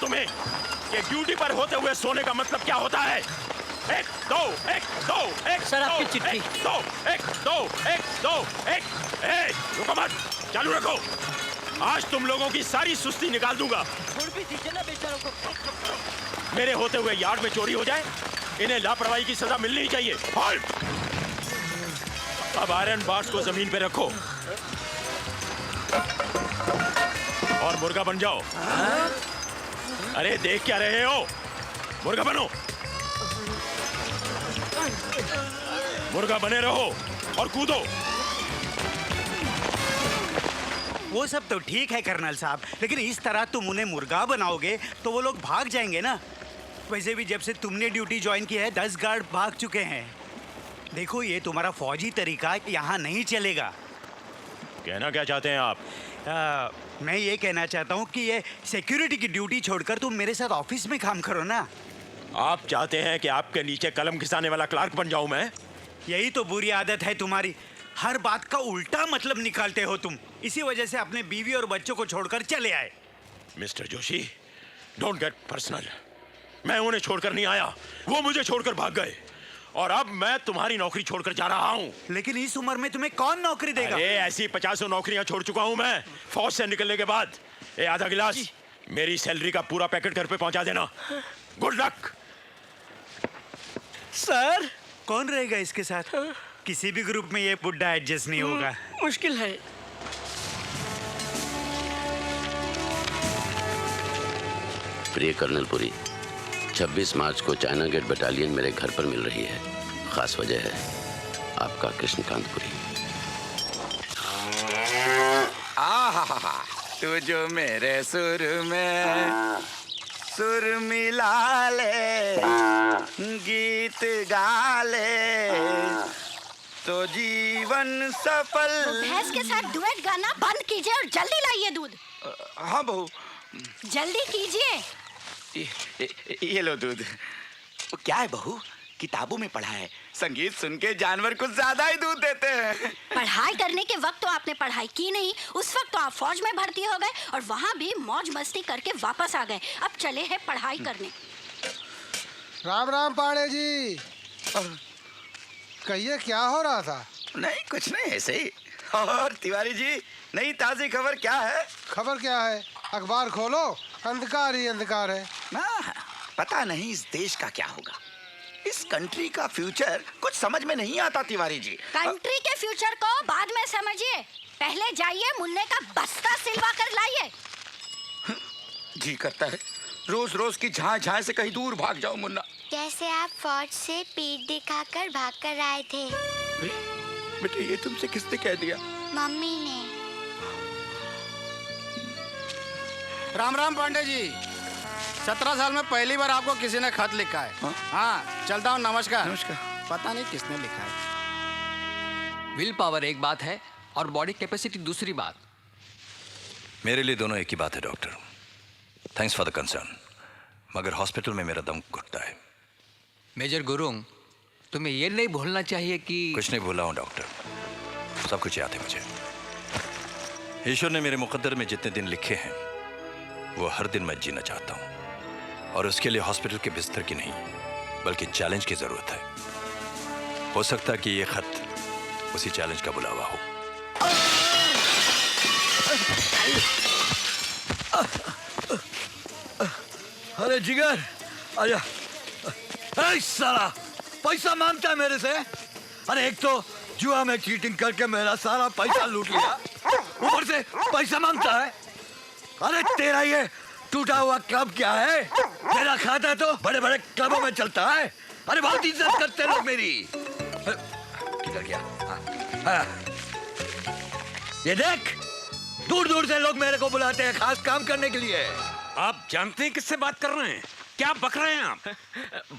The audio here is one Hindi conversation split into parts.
तुम्हें कि ड्यूटी पर होते हुए सोने का मतलब क्या होता है? एक दो एक सर, आपकी दो, चिट्ठी। एक दो रुको मत, चालू रखो। आज तुम लोगों की सारी सुस्ती निकाल दूंगा। छोड़ भी दीजिए ना बेचारों को। मेरे होते हुए यार्ड में चोरी हो जाए, इन्हें लापरवाही की सजा मिलनी ही चाहिए। होल्ड! अब आयरन बार्स को जमीन पे रखो और मुर्गा बन जाओ। अरे देख क्या रहे हो? मुर्गा बनो, मुर्गा बने रहो और कूदो। वो सब तो ठीक है कर्नल साहब, लेकिन इस तरह तुम उन्हें मुर्गा बनाओगे तो वो लोग भाग जाएंगे ना। वैसे भी जब से तुमने ड्यूटी ज्वाइन की है 10 गार्ड भाग चुके हैं। देखो, ये तुम्हारा फौजी तरीका यहाँ नहीं चलेगा। कहना क्या चाहते हैं आप? मैं ये कहना चाहता हूँ कि ये सिक्योरिटी की ड्यूटी छोड़कर तुम मेरे साथ ऑफिस में काम करो ना। आप चाहते हैं कि आपके नीचे कलम घिसाने वाला क्लार्क बन जाऊं मैं? यही तो बुरी आदत है तुम्हारी, हर बात का उल्टा मतलब निकालते हो तुम। इसी वजह से अपने बीवी और बच्चों को छोड़कर चले आए। Mister Joshi, don't get personal. मैं उन्हें छोड़कर नहीं आया, वो मुझे छोड़कर भाग गए और अब मैं तुम्हारी नौकरी छोड़कर जा रहा हूँ। लेकिन इस उम्र में तुम्हें कौन नौकरी देगा? अरे ऐसी 50 नौकरियां छोड़ चुका हूँ मैं फौज से निकलने के बाद। ये आधा गिलास मेरी सैलरी का पूरा पैकेट घर पे पहुंचा देना। Good luck. सर, कौन रहेगा इसके साथ? किसी भी ग्रुप में ये बुड्ढा एडजस्ट नहीं होगा। मुश्किल है। प्रिय कर्नल पुरी, 26 मार्च को चाइना गेट बटालियन मेरे घर पर मिल रही है। खास वजह है आपका कृष्णकांत पुरी। आहा, तू जो मेरे सुर में सुर मिला ले, गीत गा ले, तो जीवन सफल। तो भैंस के साथ डुएट गाना बंद कीजिए और जल्दी लाइए दूध। हाँ बहू, जल्दी कीजिए। ये लो दूध। क्या है बहू, किताबों में पढ़ा है संगीत सुन के जानवर कुछ ज्यादा ही दूध देते हैं। पढ़ाई करने के वक्त तो आपने पढ़ाई की नहीं, उस वक्त तो आप फौज में भर्ती हो गए और वहाँ भी मौज मस्ती करके वापस आ गए। अब चले हैं पढ़ाई करने। राम राम पांडे जी, कहिए क्या हो रहा था? नहीं कुछ नहीं, ऐसे ही। और तिवारी जी, नई ताजी खबर क्या है? खबर क्या है? अखबार खोलो, अंधकार ही अंधकार है। पता नहीं इस देश का क्या होगा। इस कंट्री का फ्यूचर कुछ समझ में नहीं आता तिवारी जी। कंट्री के फ्यूचर को बाद में समझिए, पहले जाइए मुन्ने का बस्ता सिलवा कर लाइए। जी करता है रोज रोज की झां झां से कहीं दूर भाग जाओ मुन्ना। कैसे आप फौज से पीठ दिखाकर भागकर आए थे? बेटे ये तुमसे किसने कह दिया? मम्मी ने। राम राम पांडे जी, 17 साल में पहली बार आपको किसी ने खत लिखा है। हाँ, चलता हूँ, नमस्कार। नमस्कार। पता नहीं किसने लिखा है। विल पावर एक बात है और बॉडी कैपेसिटी दूसरी बात। मेरे लिए दोनों एक ही बात है doctor. Thanks for the concern, मगर हॉस्पिटल में मेरा दम घुटता है। मेजर गुरुंग, तुम्हें ये नहीं भूलना चाहिए कि कुछ नहीं भूला हूँ डॉक्टर, सब कुछ याद है मुझे। ईश्वर ने मेरे मुकद्दर में जितने दिन लिखे हैं वो हर दिन मैं जीना चाहता हूँ, और उसके लिए हॉस्पिटल के बिस्तर की नहीं बल्कि चैलेंज की जरूरत है। हो सकता है कि ये खत उसी चैलेंज का बुलावा हो। अरे जिगर, आजा। साला पैसा मांगता है मेरे से। अरे एक तो जुआ में चीटिंग करके मेरा सारा पैसा लूट लिया, ऊपर से पैसा मांगता है। अरे तेरा ये टूटा हुआ क्लब क्या है? तेरा खाता तो बड़े बड़े क्लबों में चलता है। अरे बहुत इज्जत करते लोग मेरी। किधर गया? हाँ। ये देख, दूर दूर से लोग मेरे को बुलाते हैं खास काम करने के लिए। आप जानते हैं किससे बात कर रहे हैं? क्या बक रहे हैं आप?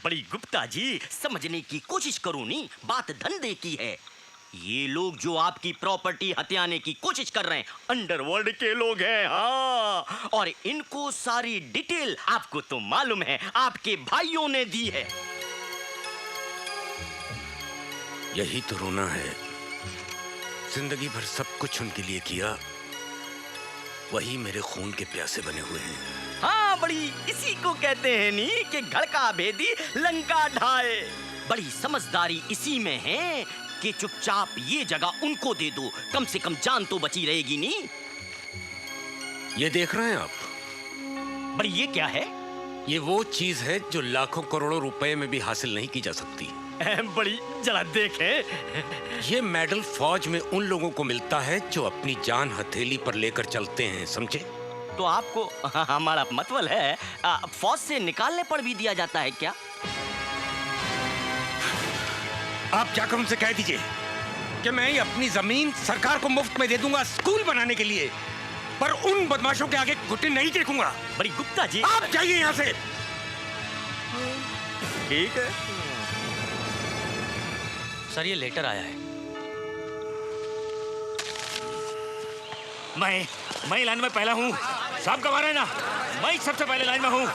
बड़ी गुप्ता जी, समझने की कोशिश करो नी, बात धंधे की है। ये लोग जो आपकी प्रॉपर्टी हथियाने की कोशिश कर रहे हैं अंडरवर्ल्ड के लोग हैं। हाँ, और इनको सारी डिटेल आपको तो मालूम है, आपके भाइयों ने दी है। यही तो रोना है, जिंदगी भर सब कुछ उनके लिए किया वही मेरे खून के प्यासे बने हुए हैं। हाँ, बड़ी इसी को कहते हैं नी कि घर का भेदी लंका ढाए। बड़ी समझदारी इसी में है कि चुपचाप ये जगह उनको दे दो, कम से कम जान तो बची रहेगी नी। ये देख रहे हैं आप? बड़ी ये क्या है? ये वो चीज है जो लाखों करोड़ों रुपए में भी हासिल नहीं की जा सकती। बड़ी जरा देखे। ये मेडल फौज में उन लोगों को मिलता है जो अपनी जान हथेली पर लेकर चलते हैं, समझे? तो आपको हमारा मतलब है फौज से निकालने पर भी दिया जाता है क्या? आप जाकर उनसे कह दीजिए कि मैं अपनी जमीन सरकार को मुफ्त में दे दूंगा स्कूल बनाने के लिए, पर उन बदमाशों के आगे घुटने नहीं टेकूंगा। बड़ी गुप्ता जी, आप जाइए यहाँ से। ठीक है सर, ये लेटर आया है। मैं लाइन में पहला हूँ। साहब कमा रहे ना, मैं सबसे पहले लाइन में हूँ।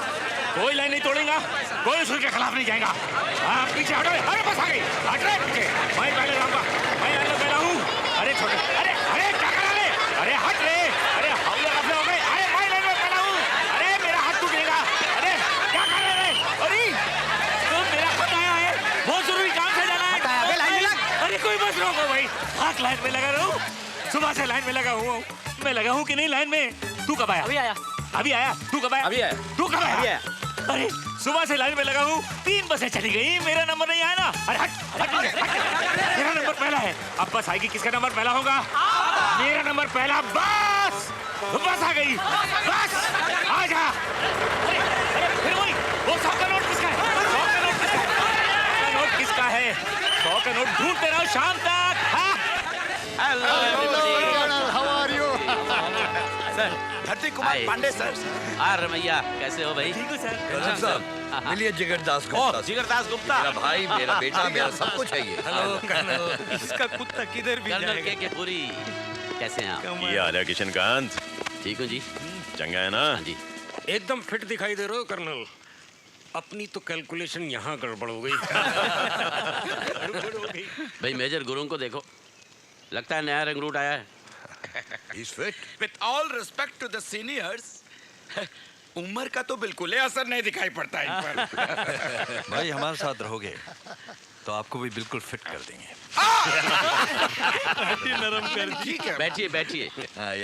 कोई लाइन नहीं तोड़ेगा, कोई उसूल के खिलाफ नहीं जाएगा। आप पीछे हटो। अरे बस आ गई, हट रहे पीछे। मैं पहले जाऊंगा, मैं लाइन में पहला हूँ। अरे छोटे, अरे अरे क्या करा रहे? अरे हट रहे, अरे हवले रफले हो गए। अरे मैं लाइन में पहला हूँ। अरे मेरा हाथ टूटेगा। अरे क्या कर रहे हैं? अरे तो मेरा खुद आया है, बहुत जरूरी काम से जाना है। अरे कोई बस रोको भाई, हाथ लाइन में लगा रहा हूँ। सुबह से लाइन में लगा हुआ हूँ। मैं लगा हूँ कि नहीं लाइन में? तू कब आया? अभी आया। अभी आया? तू कब आया? अभी आया। तू कब आया? अभी आया। अरे सुबह से लाइन में लगा हूँ, 3 बसें चली गई, मेरा नंबर नहीं आया ना। अरे हट, मेरा नंबर पहला है। अब बस आएगी, किसका नंबर पहला होगा? मेरा नंबर पहला। बस बस आ गई, बस आ जा। अरे फिर वही, वो 100 का नोट किसका है? 100 का नोट किसका है? 100 का नोट किसका है? 100 का नोट ढूंढते रहो शाम तक। Hello how are you? Sir, Dharti Kumar Pandey sir. Ramaiah, कैसे हो भाई? ठीक है सर। कर्नल साहब, मिलिए जिगर दास गुप्ता से। जिगर दास गुप्ता, मेरा भाई, मेरा बेटा, मेरा सब कुछ है ये। Hello colonel. इसका कुत्ता किधर भी जाएगा? के पूरी कैसे हैं आप? ये आ रहा किशनकांत। ठीक हूँ जी। चंगा है ना? हाँ जी। एकदम फिट दिखाई दे रहे हो कर्नल। अपनी तो कैलकुलेशन यहाँ गड़बड़ हो गई। भाई मेजर गुरुंग को देखो, लगता है नया रंगरूट आया है। He's fit. With all respect to the seniors, उम्र का तो बिल्कुल ही असर नहीं दिखाई पड़ता इन पर। भाई हमारे साथ रहोगे तो आपको भी बिल्कुल फिट कर देंगे। नरम कर। ठीक है, बैठिए बैठिए।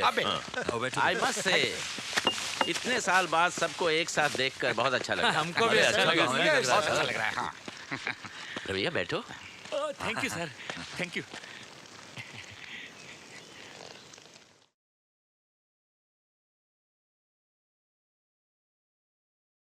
अबे आई मस्ट से इतने साल बाद सबको एक साथ देखकर बहुत अच्छा लगा। हमको भी अच्छा लगा। बहुत अच्छा लग रहा है। हाँ, रवैया बैठो। Thank you sir, thank you.